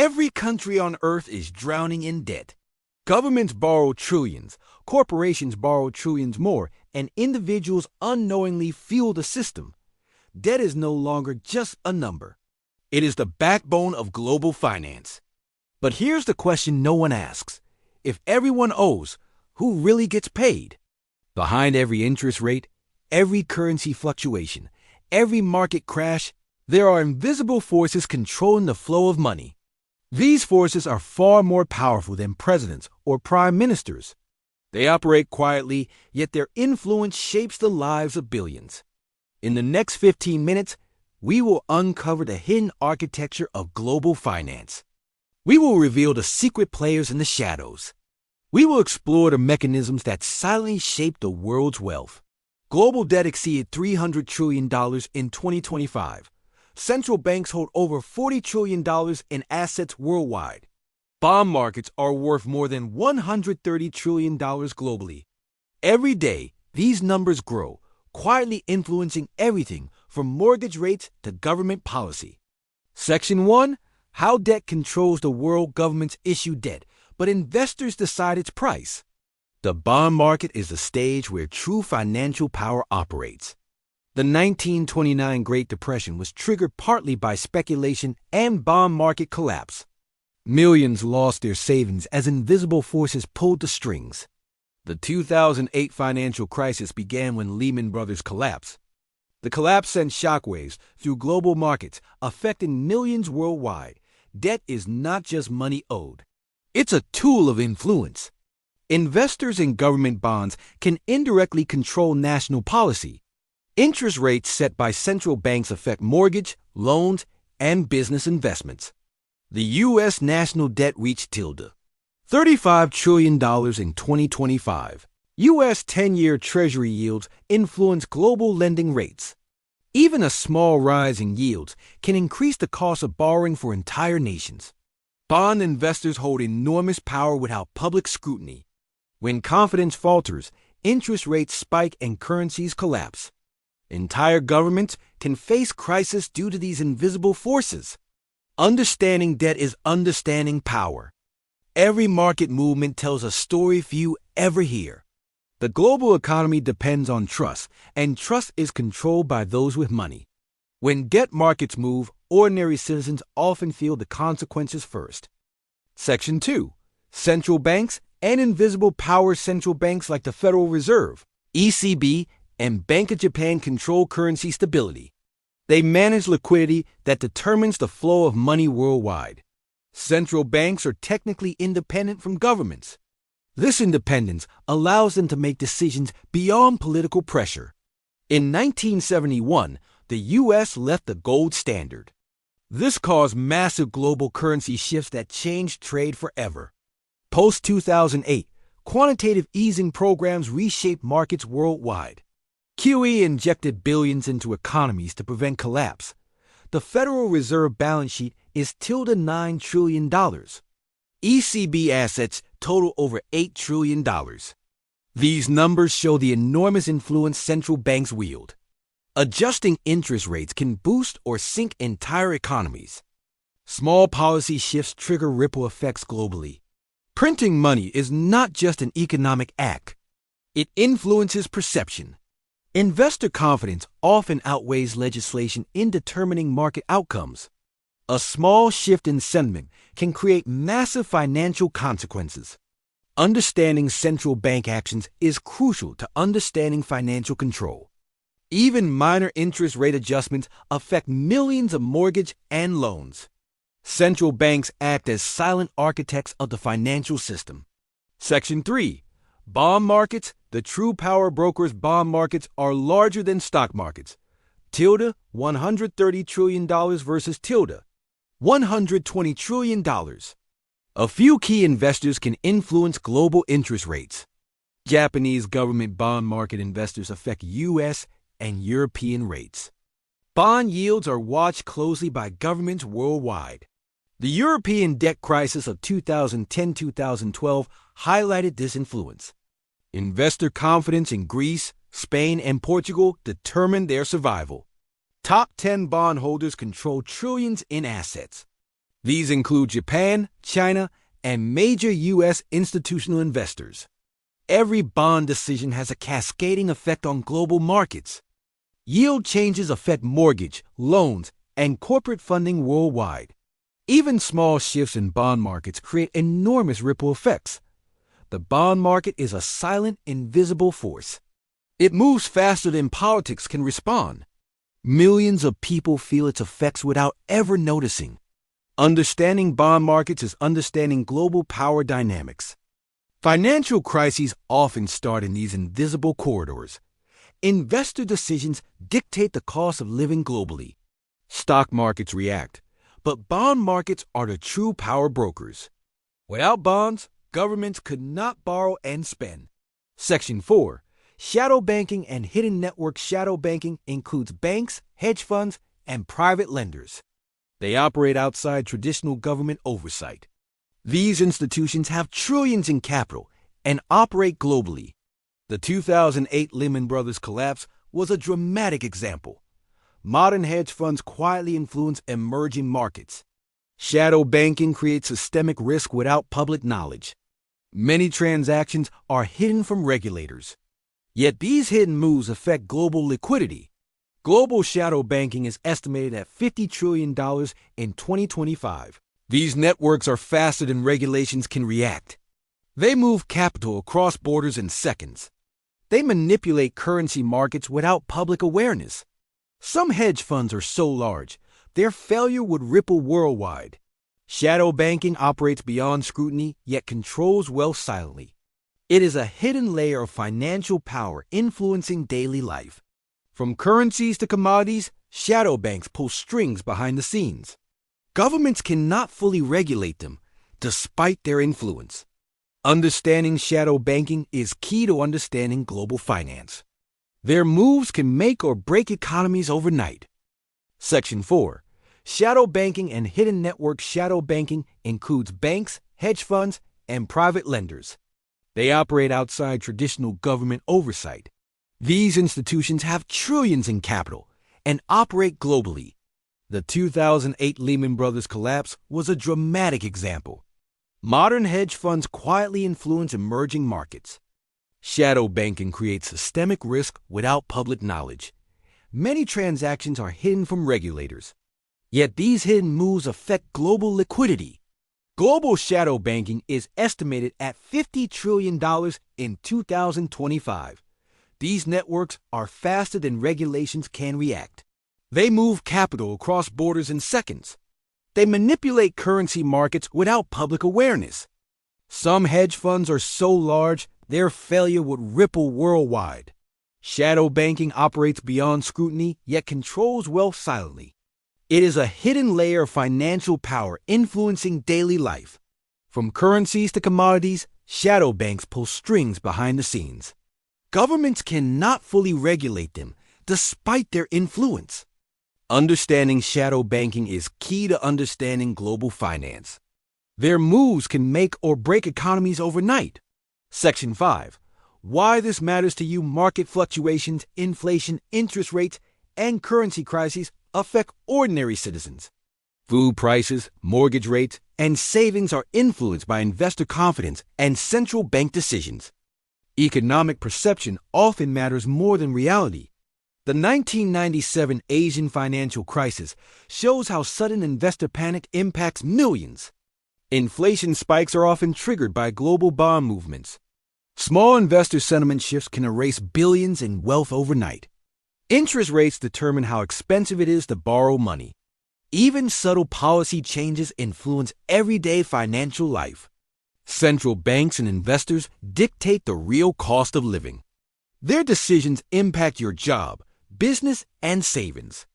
Every country on Earth is drowning in debt. Governments borrow trillions, corporations borrow trillions more, and individuals unknowingly fuel the system. Debt is no longer just a number. It is the backbone of global finance. But here's the question no one asks. If everyone owes, who really gets paid? Behind every interest rate, every currency fluctuation, every market crash, there are invisible forces controlling the flow of money. These forces are far more powerful than presidents or prime ministers. They operate quietly, yet their influence shapes the lives of billions. In the next 15 minutes, we will uncover the hidden architecture of global finance. We will reveal the secret players in the shadows. We will explore the mechanisms that silently shape the world's wealth. Global debt exceeded $300 trillion in 2025. Central banks hold over $40 trillion in assets worldwide. Bond markets are worth more than $130 trillion globally. Every day, these numbers grow, quietly influencing everything from mortgage rates to government policy. Section 1. How debt controls the world. Governments issue debt, but investors decide its price. The bond market is the stage where true financial power operates. The 1929 Great Depression was triggered partly by speculation and bond market collapse. Millions lost their savings as invisible forces pulled the strings. The 2008 financial crisis began when Lehman Brothers collapsed. The collapse sent shockwaves through global markets, affecting millions worldwide. Debt is not just money owed. It's a tool of influence. Investors in government bonds can indirectly control national policy. Interest rates set by central banks affect mortgage, loans, and business investments. The U.S. national debt reached $35 trillion in 2025. U.S. 10-year Treasury yields influence global lending rates. Even a small rise in yields can increase the cost of borrowing for entire nations. Bond investors hold enormous power without public scrutiny. When confidence falters, interest rates spike and currencies collapse. Entire governments can face crisis due to these invisible forces. Understanding debt is understanding power. Every market movement tells a story few ever hear. The global economy depends on trust, and trust is controlled by those with money. When debt markets move, ordinary citizens often feel the consequences first. Section 2. Central banks and invisible power. Central banks like the Federal Reserve, ECB, and Bank of Japan control currency stability. They manage liquidity that determines the flow of money worldwide. Central banks are technically independent from governments. This independence allows them to make decisions beyond political pressure. In 1971, the U.S. left the gold standard. This caused massive global currency shifts that changed trade forever. Post-2008, quantitative easing programs reshaped markets worldwide. QE injected billions into economies to prevent collapse. The Federal Reserve balance sheet is $9 trillion. ECB assets total over $8 trillion. These numbers show the enormous influence central banks wield. Adjusting interest rates can boost or sink entire economies. Small policy shifts trigger ripple effects globally. Printing money is not just an economic act. It influences perception. Investor confidence often outweighs legislation in determining market outcomes. A small shift in sentiment can create massive financial consequences. Understanding central bank actions is crucial to understanding financial control. Even minor interest rate adjustments affect millions of mortgage and loans. Central banks act as silent architects of the financial system. Section 3. Bond markets. The true power brokers. Bond markets are larger than stock markets. $130 trillion versus $120 trillion. A few key investors can influence global interest rates. Japanese government bond market investors affect U.S. and European rates. Bond yields are watched closely by governments worldwide. The European debt crisis of 2010-2012 highlighted this influence. Investor confidence in Greece, Spain, and Portugal determined their survival. Top 10 bondholders control trillions in assets. These include Japan, China, and major U.S. institutional investors. Every bond decision has a cascading effect on global markets. Yield changes affect mortgage, loans, and corporate funding worldwide. Even small shifts in bond markets create enormous ripple effects. The bond market is a silent, invisible force. It moves faster than politics can respond. Millions of people feel its effects without ever noticing. Understanding bond markets is understanding global power dynamics. Financial crises often start in these invisible corridors. Investor decisions dictate the cost of living globally. Stock markets react, but bond markets are the true power brokers. Without bonds, governments could not borrow and spend. Section 4. Shadow banking and hidden network. Shadow banking includes banks, hedge funds, and private lenders. They operate outside traditional government oversight. These institutions have trillions in capital and operate globally. The 2008 Lehman Brothers collapse was a dramatic example. Modern hedge funds quietly influence emerging markets. Shadow banking creates systemic risk without public knowledge. Many transactions are hidden from regulators. Yet these hidden moves affect global liquidity. Global shadow banking is estimated at $50 trillion in 2025. These networks are faster than regulations can react. They move capital across borders in seconds. They manipulate currency markets without public awareness. Some hedge funds are so large, their failure would ripple worldwide. Shadow banking operates beyond scrutiny, yet controls wealth silently. It is a hidden layer of financial power influencing daily life. From currencies to commodities, shadow banks pull strings behind the scenes. Governments cannot fully regulate them, despite their influence. Understanding shadow banking is key to understanding global finance. Their moves can make or break economies overnight. Section 4. Shadow banking and hidden network. Shadow banking includes banks, hedge funds, and private lenders. They operate outside traditional government oversight. These institutions have trillions in capital and operate globally. The 2008 Lehman Brothers collapse was a dramatic example. Modern hedge funds quietly influence emerging markets. Shadow banking creates systemic risk without public knowledge. Many transactions are hidden from regulators. Yet these hidden moves affect global liquidity. Global shadow banking is estimated at $50 trillion in 2025. These networks are faster than regulations can react. They move capital across borders in seconds. They manipulate currency markets without public awareness. Some hedge funds are so large, their failure would ripple worldwide. Shadow banking operates beyond scrutiny, yet controls wealth silently. It is a hidden layer of financial power influencing daily life. From currencies to commodities, shadow banks pull strings behind the scenes. Governments cannot fully regulate them, despite their influence. Understanding shadow banking is key to understanding global finance. Their moves can make or break economies overnight. Section 5. Why this matters to you. Market fluctuations, inflation, interest rates, and currency crises affect ordinary citizens. Food prices, mortgage rates, and savings are influenced by investor confidence and central bank decisions. Economic perception often matters more than reality. The 1997 Asian financial crisis shows how sudden investor panic impacts millions. Inflation spikes are often triggered by global bond movements. Small investor sentiment shifts can erase billions in wealth overnight. Interest rates determine how expensive it is to borrow money. Even subtle policy changes influence everyday financial life. Central banks and investors dictate the real cost of living. Their decisions impact your job, business, and savings.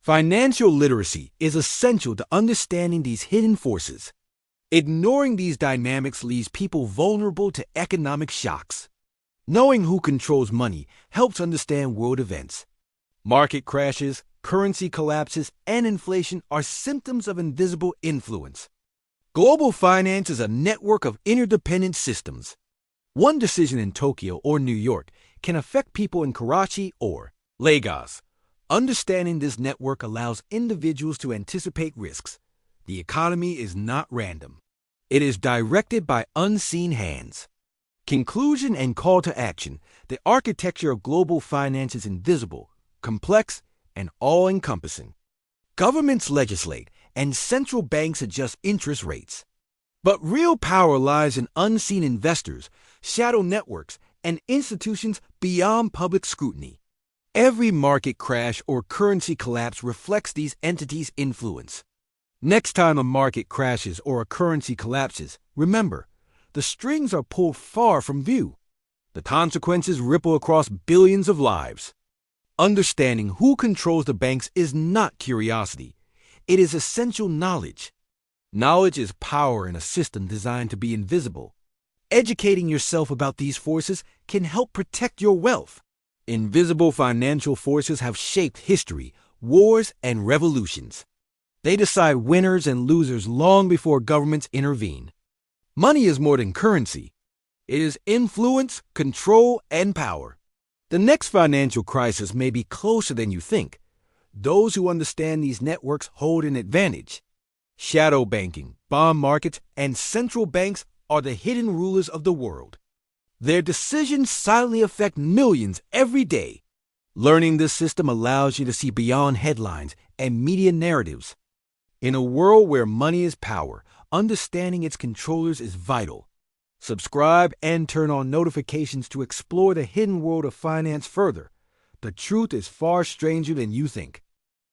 Financial literacy is essential to understanding these hidden forces. Ignoring these dynamics leaves people vulnerable to economic shocks. Knowing who controls money helps understand world events. Market crashes, currency collapses, and inflation are symptoms of invisible influence. Global finance is a network of interdependent systems. One decision in Tokyo or New York can affect people in Karachi or Lagos. Understanding this network allows individuals to anticipate risks, The economy is not random. It is directed by unseen hands. Conclusion and call to action. The architecture of global finance is invisible, complex, and all-encompassing. Governments legislate, and central banks adjust interest rates. But real power lies in unseen investors, shadow networks, and institutions beyond public scrutiny. Every market crash or currency collapse reflects these entities' influence. Next time a market crashes or a currency collapses, remember, the strings are pulled far from view. The consequences ripple across billions of lives. Understanding who controls the banks is not curiosity. It is essential knowledge. Knowledge is power in a system designed to be invisible. Educating yourself about these forces can help protect your wealth. Invisible financial forces have shaped history, wars, and revolutions. They decide winners and losers long before governments intervene. Money is more than currency. It is influence, control, and power. The next financial crisis may be closer than you think. Those who understand these networks hold an advantage. Shadow banking, bond markets, and central banks are the hidden rulers of the world. Their decisions silently affect millions every day. Learning this system allows you to see beyond headlines and media narratives. In a world where money is power, understanding its controllers is vital. Subscribe and turn on notifications to explore the hidden world of finance further. The truth is far stranger than you think.